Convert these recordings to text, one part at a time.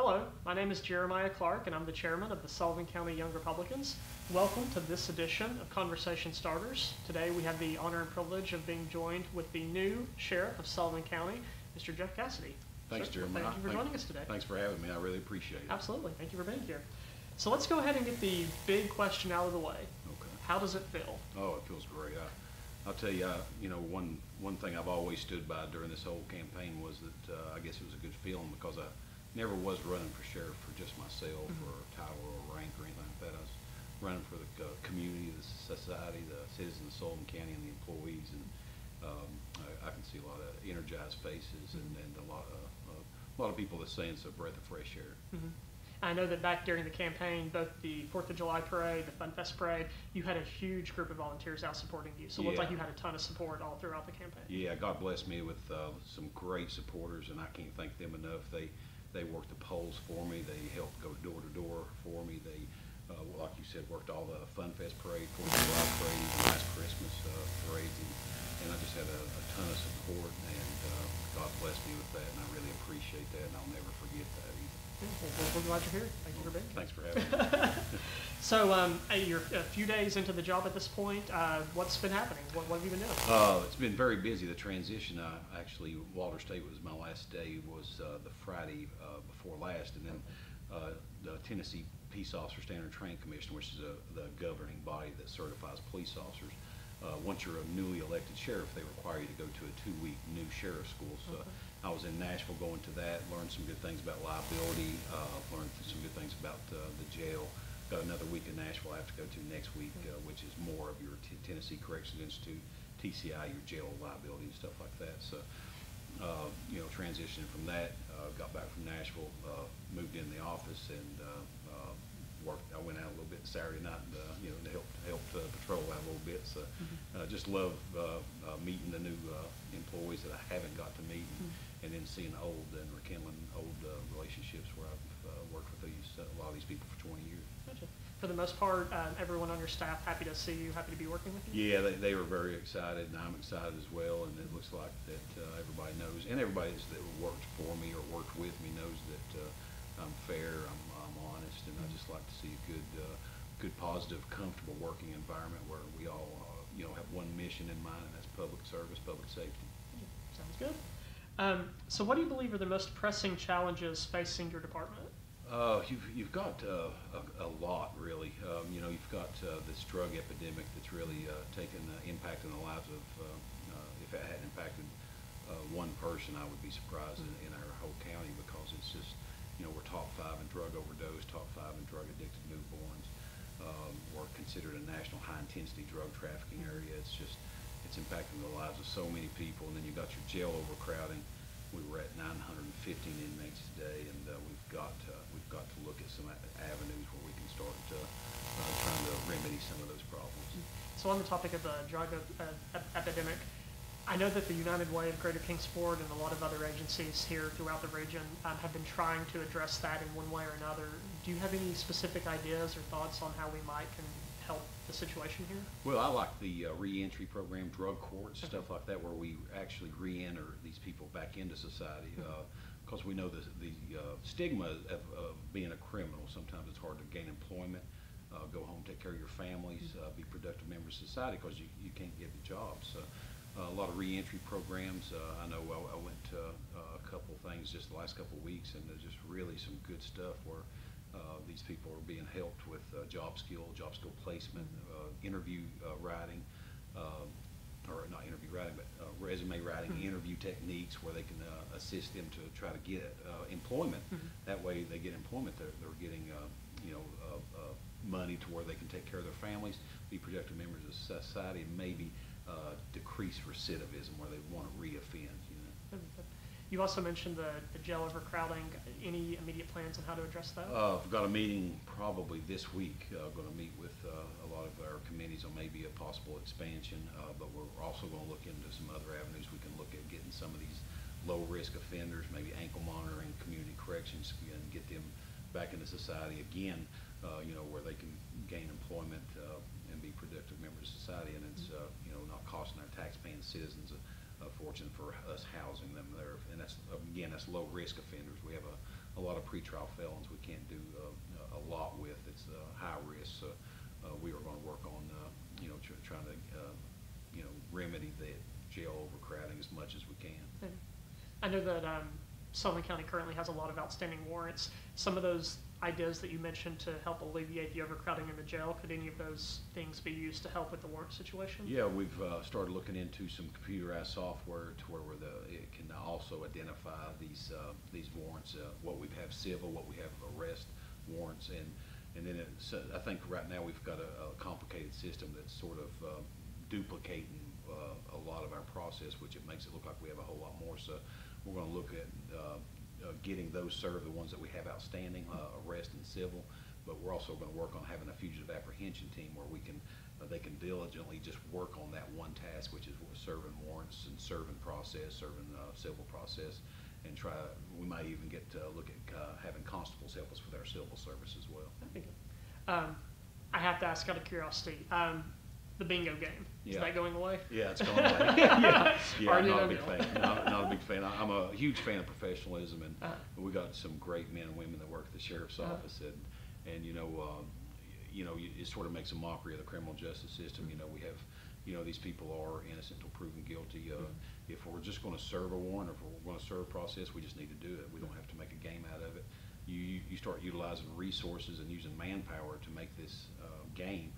Hello, my name is Jeremiah Clark, and I'm the chairman of the Sullivan County Young Republicans. Welcome to this edition of Conversation Starters. Today we have the honor and privilege of being joined with the new sheriff of Sullivan County, Mr. Jeff Cassidy. Thanks, Jeremiah. Thank you for joining us today. Thanks for having me. I really appreciate it. Absolutely. Thank you for being here. So let's go ahead and get the big question out of the way. Okay. How does it feel? Oh, it feels great. I'll tell you, one thing I've always stood by during this whole campaign was that I guess it was a good feeling because I never was running for sheriff for just myself or a title or a rank or anything like that. I was running for the community, the society, the citizens of Sullivan County, and the employees. And I can see a lot of energized faces and a lot of people that's saying it's a breath of fresh air. I know that back during the campaign, both the 4th of July parade, the Fun Fest parade, you had a huge group of volunteers out supporting you. So it looked like you had a ton of support all throughout the campaign. Yeah, God bless me with some great supporters, and I can't thank them enough. They worked the polls for me. They helped go door to door for me. They, like you said, worked all the Fun Fest parade, 4th of July parade, the last Christmas parades, and I just had a ton of support, and God blessed me with that, and I really appreciate that, and I'll never forget that either. Well, we're glad you're here. Thank you for being here. Thanks for having me. So you're a few days into the job at this point. What's been happening? What have you been doing? It's been very busy. The transition, actually, Walter State was my last day, was the Friday before last, and then the Tennessee Peace Officer Standard Training Commission, which is the governing body that certifies police officers. Once you're a newly elected sheriff, they require you to go to a 2-week new sheriff school. So I was in Nashville going to that, learned some good things about liability, learned some good things about the jail. Got another week in Nashville I have to go to next week, which is more of your Tennessee Corrections Institute, TCI, your jail liability and stuff like that. So, transitioning from that, got back from Nashville, moved in the office, and worked. I went out a little bit Saturday night, to help patrol out a little bit. So, just love meeting the new employees that I haven't got to meet, and then seeing old and rekindling old relationships where I've worked with a lot of these people for 20 years. Gotcha. For the most part, everyone on your staff happy to see you, happy to be working with you? Yeah, they were very excited, and I'm excited as well, and it looks like that everybody knows, and everybody that worked for me or worked with me knows that I'm fair, I'm honest, and I just like to see a good, positive, comfortable working environment where we all, have one mission in mind, and that's public service, public safety. Sounds good. So what do you believe are the most pressing challenges facing your department? You've got a lot, really. You've got this drug epidemic that's really taken impact in the lives of, if it hadn't impacted one person, I would be surprised in our whole county, because it's just, we're top 5 in drug overdose, top 5 in drug addicted newborns. We're considered a national high intensity drug trafficking area. It's impacting the lives of so many people. And then you've got your jail overcrowding. We were at 915 inmates today, and we've got to look at some avenues where we can start trying to remedy some of those problems. So on the topic of the drug epidemic, I know that the United Way of Greater Kingsport and a lot of other agencies here throughout the region have been trying to address that in one way or another. Do you have any specific ideas or thoughts on how we can help the situation here? Well, I like the reentry program, drug courts, stuff like that, where we actually re-enter these people back into society. Because we know the stigma of being a criminal. Sometimes it's hard to gain employment, go home, take care of your families, be productive members of society, because you can't get the jobs. So, a lot of reentry programs. I know I went to a couple of things just the last couple of weeks, and there's just really some good stuff where these people are being helped with job skill placement, interview writing, or not interview writing, but resume writing, interview techniques where they can assist them to try to get employment. That way they get employment, they're getting money to where they can take care of their families, be productive members of society, and maybe decrease recidivism where they want to re-offend. You also mentioned the jail overcrowding. Any immediate plans on how to address that? I've got a meeting probably this week. I'm going to meet with a lot of our committees on maybe a possible expansion, but we're also going to look into some other avenues. We can look at getting some of these low-risk offenders, maybe ankle monitoring, community corrections, and get them back into society again, where they can gain employment and be productive members of society, and it's not costing our tax-paying citizens a fortune for us housing them there. And that's, again, that's low-risk offenders. We have a a lot of pretrial felons we can't do a lot with. It's high risk. So we are going to work on trying to remedy the jail overcrowding as much as we can. And I know that Sullivan County currently has a lot of outstanding warrants. Some of those ideas that you mentioned to help alleviate the overcrowding in the jail, could any of those things be used to help with the warrant situation? Yeah, we've started looking into some computerized software to where it can also identify these warrants, what we have civil, what we have arrest warrants, and then I think right now we've got a complicated system that's sort of duplicating a lot of our process, which it makes it look like we have a whole lot more. So we're going to look at getting those served, the ones that we have outstanding, arrest and civil, but we're also going to work on having a fugitive apprehension team where they can diligently just work on that one task, which is serving warrants and serving civil process, and we might even get to look at having constables help us with our civil service as well. I have to ask out of curiosity, the bingo game, is that going away? Yeah, it's going away. Yeah, I'm not a big fan. Not a big fan. I'm a huge fan of professionalism, and we got some great men and women that work at the sheriff's office, and it sort of makes a mockery of the criminal justice system. We have, these people are innocent until proven guilty. If we're just going to serve a warrant, or if we're going to serve a process, we just need to do it. We don't have to make a game out of it. You start utilizing resources and using manpower to make this game.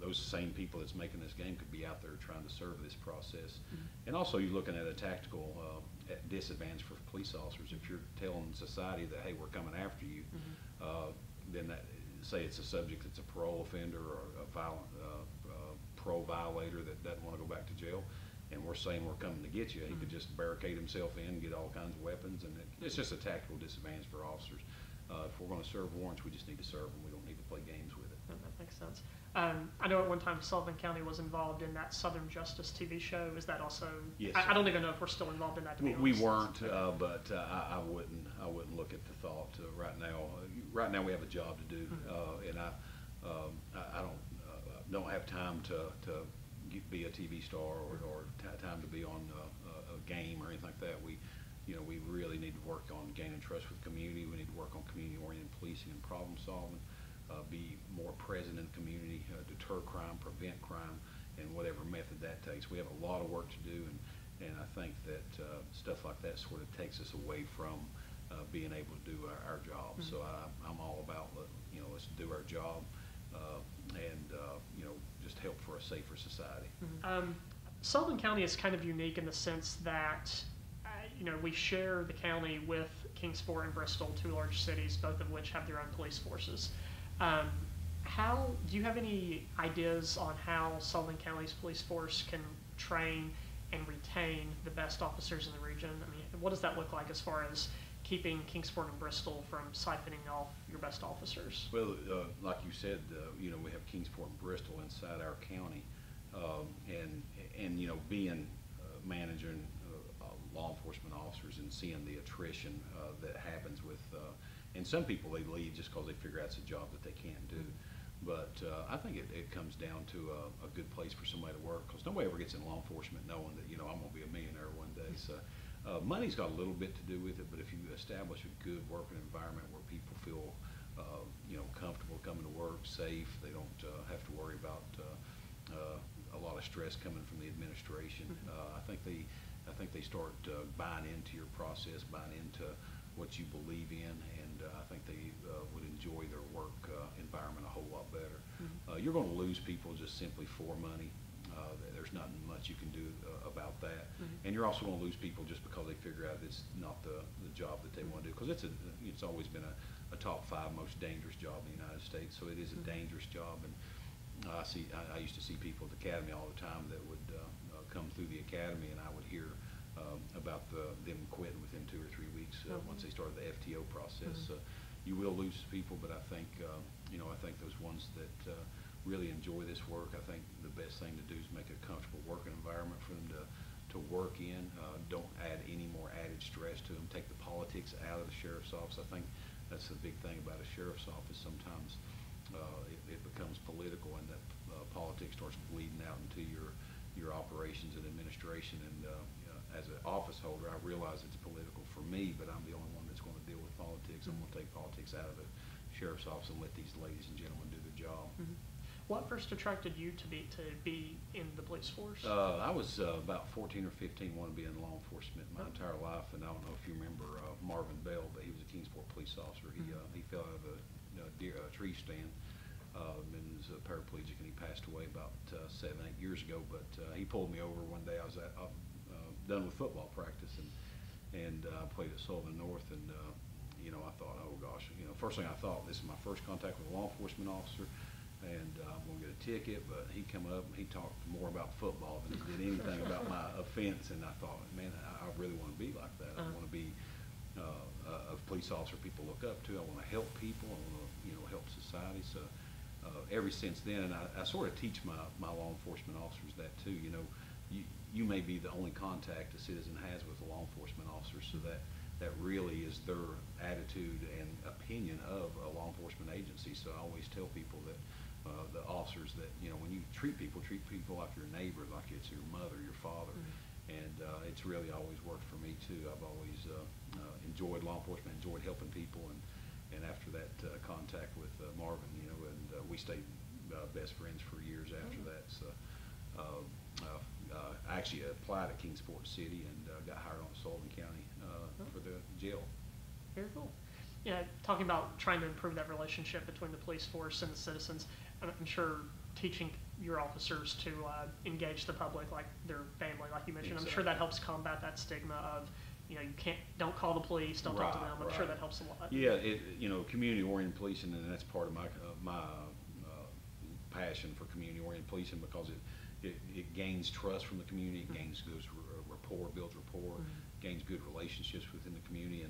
Those same people that's making this game could be out there trying to serve this process. And also you're looking at a tactical disadvantage for police officers. If you're telling society that, hey, we're coming after you, then say it's a subject that's a parole offender or a violent parole violator that doesn't want to go back to jail, and we're saying we're coming to get you, he could just barricade himself in, get all kinds of weapons, and it's just a tactical disadvantage for officers. If we're going to serve warrants, we just need to serve them. We don't need to play games with it. That makes sense. I know at one time Sullivan County was involved in that Southern Justice TV show. Is that also? Yes. I don't even know if we're still involved in that. To be we honest. weren't, but I wouldn't look at the thought right now. Right now we have a job to do, and I don't have time to be a TV star or time to be on a game or anything like that. We really need to work on gaining trust with the community. We need to work on community-oriented policing and problem solving. Be more present in the community, deter crime, prevent crime, and whatever method that takes. We have a lot of work to do, and I think that stuff like that sort of takes us away from being able to do our job. So I'm all about let's do our job and just help for a safer society. Sullivan County is kind of unique in the sense that we share the county with Kingsport and Bristol, two large cities, both of which have their own police forces. Do you have any ideas on how Sullivan County's police force can train and retain the best officers in the region? I mean, what does that look like as far as keeping Kingsport and Bristol from siphoning off your best officers? Well, like you said, we have Kingsport and Bristol inside our county, and being managing law enforcement officers and seeing the attrition that happens with, and some people they leave just because they figure out it's a job that they can't do. But I think it comes down to a good place for somebody to work, because nobody ever gets in law enforcement knowing that I'm going to be a millionaire one day. So money's got a little bit to do with it, but if you establish a good working environment where people feel comfortable coming to work, safe, they don't have to worry about a lot of stress coming from the administration. I think they start buying into your process, buying into what you believe in, and I think they would enjoy their work environment a whole lot better. You're going to lose people just simply for money. There's not much you can do about that, and you're also going to lose people just because they figure out it's not the job that they want to do, because it's always been a top 5 most dangerous job in the United States. So it is a dangerous job, and I used to see people at the academy all the time that would come through the academy, and I would hear about them quitting within 2 or 3 weeks once they started the FTO process. You will lose people, but I think those ones that really enjoy this work, I think the best thing to do is make a comfortable working environment for them to work in. Don't add any more added stress to them. Take the politics out of the sheriff's office. I think that's the big thing about a sheriff's office. Sometimes it becomes political, and that politics starts bleeding out into your operations and administration. And as an office holder, I realize it's political for me, but I'm the only one that's going to deal with politics. I'm going to take politics out of the sheriff's office and let these ladies and gentlemen do their job. What first attracted you to be in the police force? I was about 14 or 15, wanted to be in law enforcement my entire life, and I don't know if you remember Marvin Bell, but he was a Kingsport police officer. He fell out of a tree stand and was a paraplegic, and he passed away about 7, 8 years ago. But he pulled me over one day. I was done with football practice, and I played at Sullivan North, and you know, I thought, oh gosh, you know, first thing I thought, this is my first contact with a law enforcement officer, and I'm going to get a ticket. But he come up and he talked more about football than he did anything about my offense, and I thought, man, I really want to be like that. I want to be a police officer people look up to. I want to help people. I want to, you know, help society. So ever since then, and I sort of teach my law enforcement officers that too. You know, you may be the only contact a citizen has with a law enforcement officer, so that really is their attitude and opinion of a law enforcement agency. So I always tell people that the officers that, you know, when you treat people like your neighbor, like it's your mother, your father. And it's really always worked for me too. I've always enjoyed law enforcement, enjoyed helping people, and after that contact with Marvin, you know, and we stayed best friends for years after that. So I actually applied at Kingsport City and got hired on Sullivan County for the jail. Very cool. Yeah, talking about trying to improve that relationship between the police force and the citizens, I'm sure teaching your officers to engage the public like their family, like you mentioned, I'm sure that helps combat that stigma of, you know, don't call the police, don't talk to them. I'm sure that helps a lot. Yeah, you know, community-oriented policing, and that's part of my passion for community-oriented policing, because it gains trust from the community, it gains good rapport, builds rapport, gains good relationships within the community,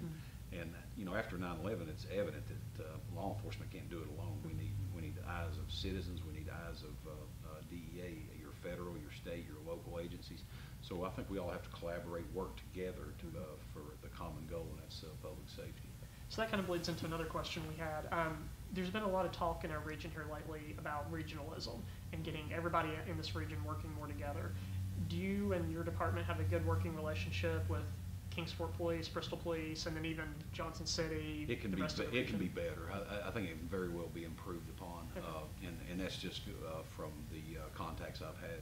and you know, after 9/11, it's evident that law enforcement can't do it alone. We need the eyes of citizens, we need the eyes of DEA, your federal, your state, your local agencies. So I think we all have to collaborate, work together for the common goal, and that's public safety. So that kind of bleeds into another question we had. There's been a lot of talk in our region here lately about regionalism and getting everybody in this region working more together. Do you and your department have a good working relationship with Kingsport Police, Bristol Police, and then even Johnson City? It can be better. I think it can very well be improved upon, and that's just from the contacts I've had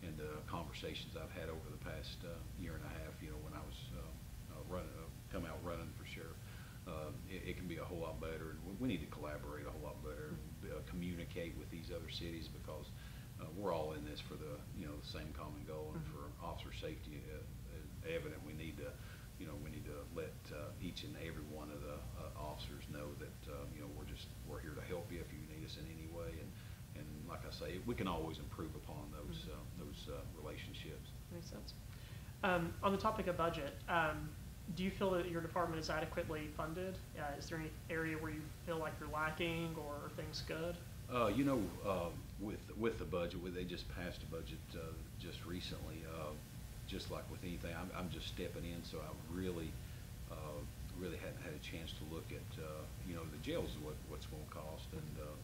and the conversations I've had over the past year and a half. You know, when I was come out running for sheriff, it can be a whole lot better. And we need to collaborate a whole lot better, communicate with these other cities, because we're all in this for the same common goal, and for officer safety evident. We need to let each and every one of the officers know that we're here to help you if you need us in any way, and like I say, we can always improve upon those relationships. Makes sense. On the topic of budget, do you feel that your department is adequately funded? Is there any area where you feel like you're lacking, or are things good? With the budget, they just passed a budget just recently. Just like with anything, I'm just stepping in, so I really hadn't had a chance to look at the jails, what's going to cost,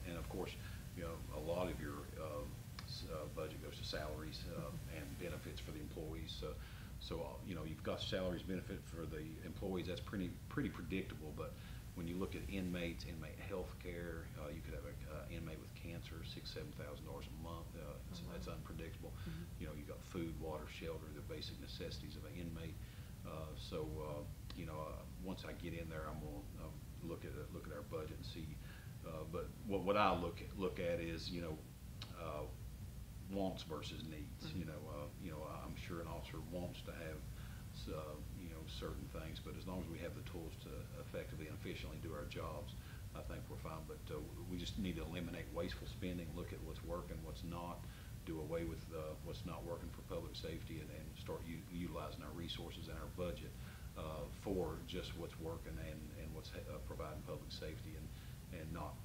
and of course, a lot of your budget goes to salaries and benefits for the employees. So you've got salaries, benefit for the employees. That's pretty predictable. But when you look at inmates, inmate health care, you could have an inmate with cancer, $6,000–7,000 a month. That's unpredictable. You got food, water, shelter, the basic necessities of an inmate. Once I get in there, I'm going to look at our budget and see. But what I look at is wants versus needs. I'm sure an officer wants to have certain things, but as long as we have the tools to effectively and efficiently do our jobs, I think we're fine. But we just need to eliminate wasteful spending, look at what's working, what's not, do away with what's not working for public safety, and start utilizing our resources and our budget for just what's working and what's providing public safety, and not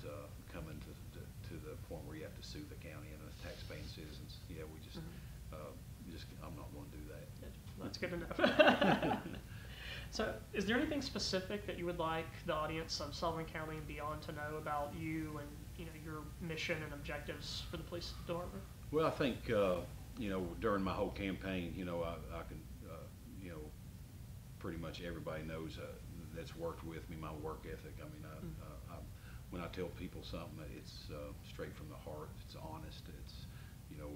coming to the point where you have to sue the county and the tax-paying citizens. I'm not going to do that. That's good enough. So, is there anything specific that you would like the audience of Sullivan County and beyond to know about you and your mission and objectives for the police department? Well, I think during my whole campaign, I can pretty much everybody knows that's worked with me, my work ethic. I mean, when I tell people something, it's straight from the heart. It's honest. It's, you know,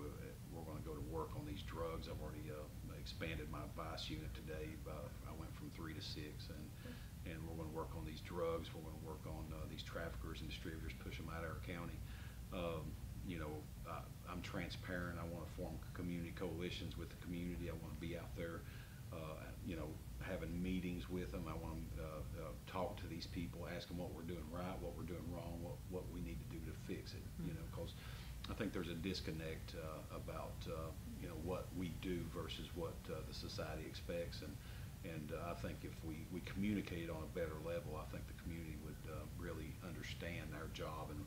we're going to go to work on these drugs. I've already expanded my vice unit today. I went from 3 to 6, and we're going to work on these drugs. We're going to work on these traffickers and distributors, push them out of our county. You know, I'm transparent. I want to form community coalitions with the community. I want to be out there, you know, having meetings with them. I want to talk to these people, ask them what we're doing right, what we're doing wrong, what we need to do to fix it. You know, because I think there's a disconnect about you know, what we do versus what the society expects, and I think if we communicate on a better level, I think the community would really understand our job and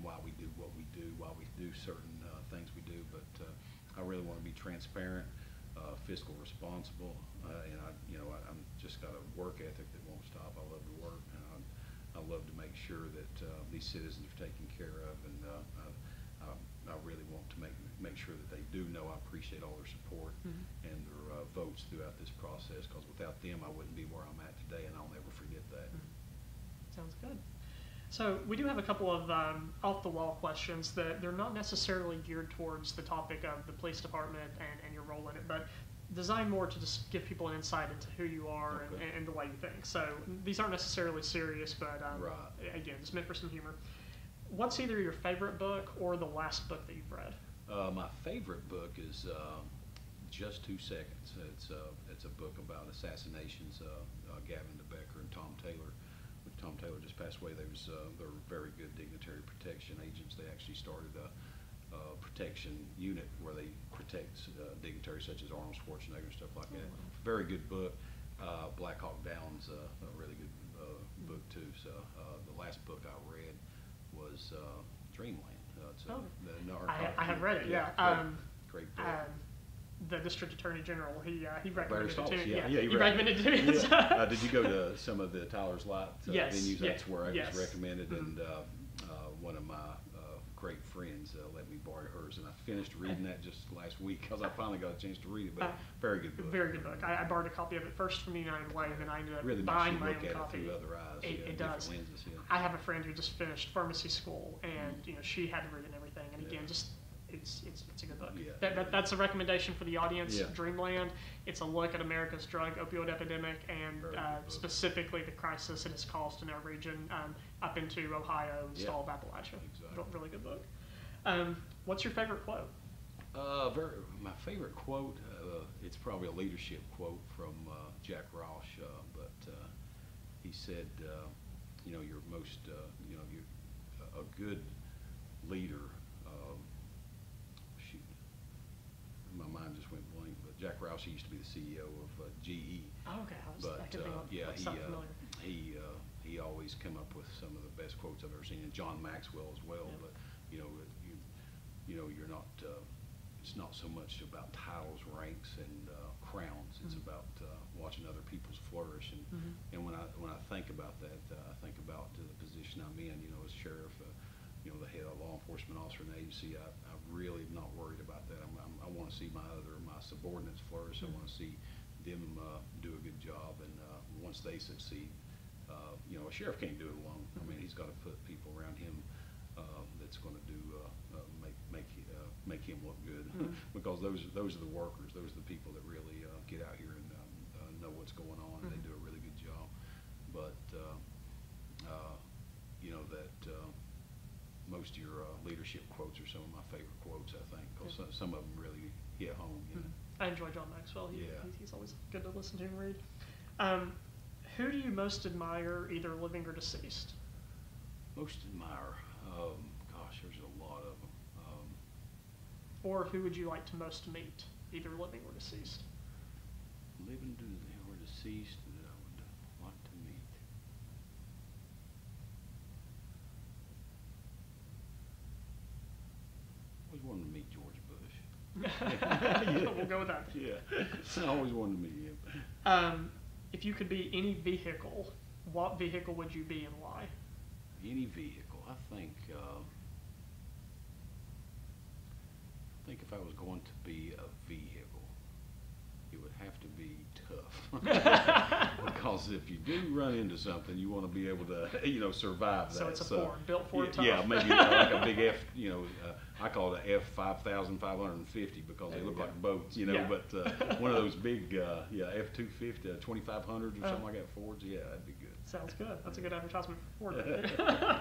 why we do what we do, why we do certain things we do. But I really want to be transparent, fiscal responsible, and I'm just got a work ethic that won't stop. I love to work, and I love to make sure that these citizens are taken care of, and I really want to make sure that they do know I appreciate all their support and their votes throughout this process, because without them I wouldn't be where I'm at today, and I'll never forget that. Sounds good. So we do have a couple of off-the-wall questions that they're not necessarily geared towards the topic of the police department and your role in it, but designed more to just give people an insight into who you are and the way you think. So these aren't necessarily serious, but again, it's meant for some humor. What's either your favorite book or the last book that you've read? My favorite book is Just 2 Seconds. It's a book about assassinations, Gavin DeBecker and Tom Taylor. Tom Taylor just passed away. They're very good dignitary protection agents. They actually started a protection unit where they protect dignitaries such as Arnold Schwarzenegger and stuff like that. Very good book. Black Hawk Down's a really good book too. So the last book I read was Dreamland. I have read it. Yeah. Great book. The District Attorney General, he recommended it to me. Yeah, he recommended it to me. Yeah. Did you go to some of the Tyler's Light venues? That's where I was recommended, and one of my great friends let me borrow hers, and I finished reading that just last week because I finally got a chance to read it. But very good book. Very good book. I borrowed a copy of it first from the United Way, and then I ended up really buying my own look at copy. It through other eyes. It does. Lenses, I have a friend who just finished pharmacy school, and you know, she had to read it and everything. And again, just it's a good book. Yeah. That's a recommendation for the audience. Yeah. Dreamland. It's a look at America's drug opioid epidemic and specifically the crisis it has caused in our region up into Ohio and all of Appalachia. Exactly. Really good book. What's your favorite quote? My favorite quote, it's probably a leadership quote from Jack Roush, but he said, you know, you're a good leader. My mind just went blank, but Jack Roush used to be the CEO of GE. Oh, okay. He always come up with some of the best quotes I've ever seen, and John Maxwell as well. Yeah. But you know, you're not. It's not so much about titles, ranks, and crowns. It's about watching other people's flourish. And when I think about that, I think about the position I'm in. You know, as sheriff, you know, the head of law enforcement officer in the agency. I really am not worried about that. I want to see my subordinates flourish. I want to see them do a good job, and once they succeed, you know, a sheriff can't do it alone. I mean, he's got to put people around him that's going to do make him look good, because those are the workers. Those are the people that really get out here and know what's going on, and they do a really good job. But you know that. Most of your leadership quotes are some of my favorite quotes, I think, because some of them really hit home. You know? I enjoy John Maxwell. He's always good to listen to and read. Who do you most admire, either living or deceased? Most admire? Gosh, there's a lot of them. Or who would you like to most meet, either living or deceased? Living or deceased that I would like to meet. I always wanted to meet George Bush. We'll go with that. Yeah, I always wanted to meet him. If you could be any vehicle, what vehicle would you be and why? Any vehicle, I think if I was going to be a vehicle, it would have to be tough. because if you do run into something, you want to be able to, survive that. So it's a Ford, built Ford tough. Yeah, maybe like a big F, I call it a F5550 because they look like boats, but one of those big, F250, 2500s or something like that, Fords, that'd be good. Sounds good. That's a good advertisement for Ford.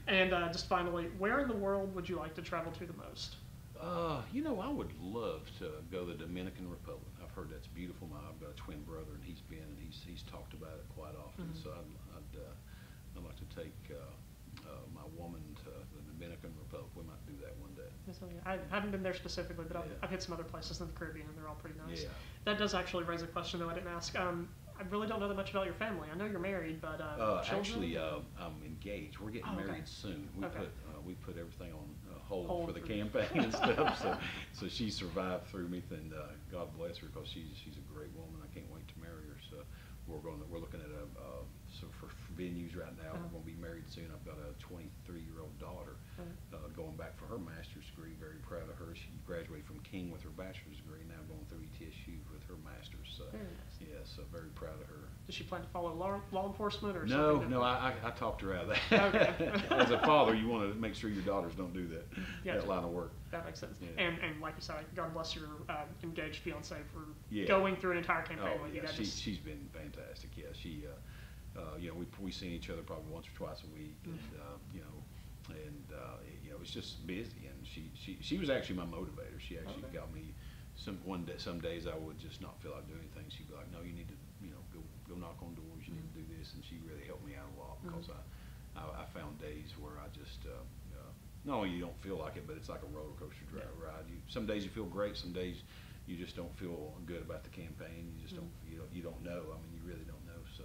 And just finally, where in the world would you like to travel to the most? I would love to go to the Dominican Republic. I've heard that's beautiful. I've got a twin brother, and he's been, and he's talked about it quite often. So I'd like to take my woman to the Dominican Republic. We might do that one day. I haven't been there specifically, but I've hit some other places in the Caribbean, and they're all pretty nice. Yeah. That does actually raise a question, though, I didn't ask. I really don't know that much about your family. I know you're married, but children? Actually, I'm engaged. We're getting married soon. We put everything on hold for the campaign and stuff. So she survived through me, and God bless her, because she's a great woman. I can't wait to marry her. So we're looking at for venues right now. We're going to be married soon. I've got a 23-year-old daughter going back for her master's degree. Very proud of her. She graduated from King with her bachelor's degree. Now going through ETSU with her master's. So very nice. Yeah, so very proud of her. Does she plan to follow law enforcement or no, something? No, I talked her out of that. Okay. As a father, you want to make sure your daughters don't do that line of work. That makes sense. Yeah. And like you said, God bless your engaged fiance for Yeah. going through an entire campaign with you. She's been fantastic. Yeah, she, we seen each other probably once or twice a week, and it's just busy. And she was actually my motivator. She actually got me. Some days I would just not feel like doing anything. She'd be like, "No, you need to, go knock on doors. You need to do this." And she really helped me out a lot, because I found days where I just not only you don't feel like it, but it's like a roller coaster ride. Some days you feel great. Some days you just don't feel good about the campaign. You just don't. You don't know. I mean, you really don't know. So.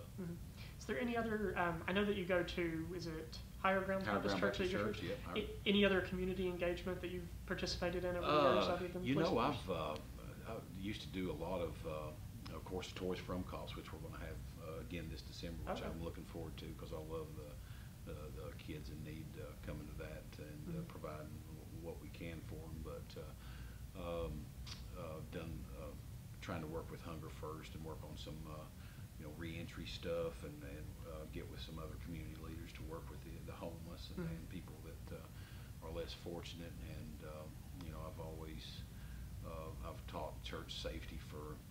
Is there any other? I know that you go to. Is it Higher Ground Baptist Church? Yeah. Any other community engagement that you've participated in over the years? Other than I used to do a lot of course, Toys from Cost, which we're going to have again this December, which I'm looking forward to, because I love the kids in need coming to that and providing what we can for them. But trying to work with Hunger First and work on some reentry stuff, and get with some other community leaders to work with the homeless and people that are less fortunate. And I've always I've taught church safety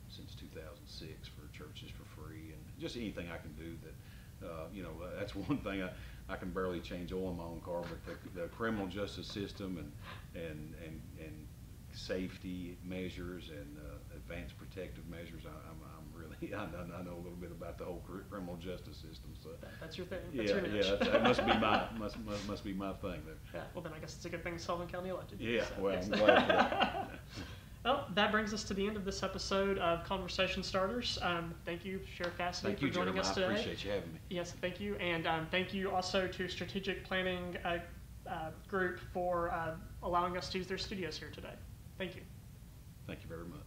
since 2006 for churches for free, and just anything I can do that. That's one thing I can barely change oil in my own car, but the criminal justice system and safety measures and advanced protective measures, I'm really I know a little bit about the whole criminal justice system. So that's your thing. That's your niche. That must be my thing there. Yeah. Well, then I guess it's a good thing Sullivan County elected you. Yeah. So, well, yes. I'm glad for that. Well, that brings us to the end of this episode of Conversation Starters. Thank you, Sheriff Cassidy, for joining us today. I appreciate you having me. Yes, thank you. And thank you also to Strategic Planning Group for allowing us to use their studios here today. Thank you. Thank you very much.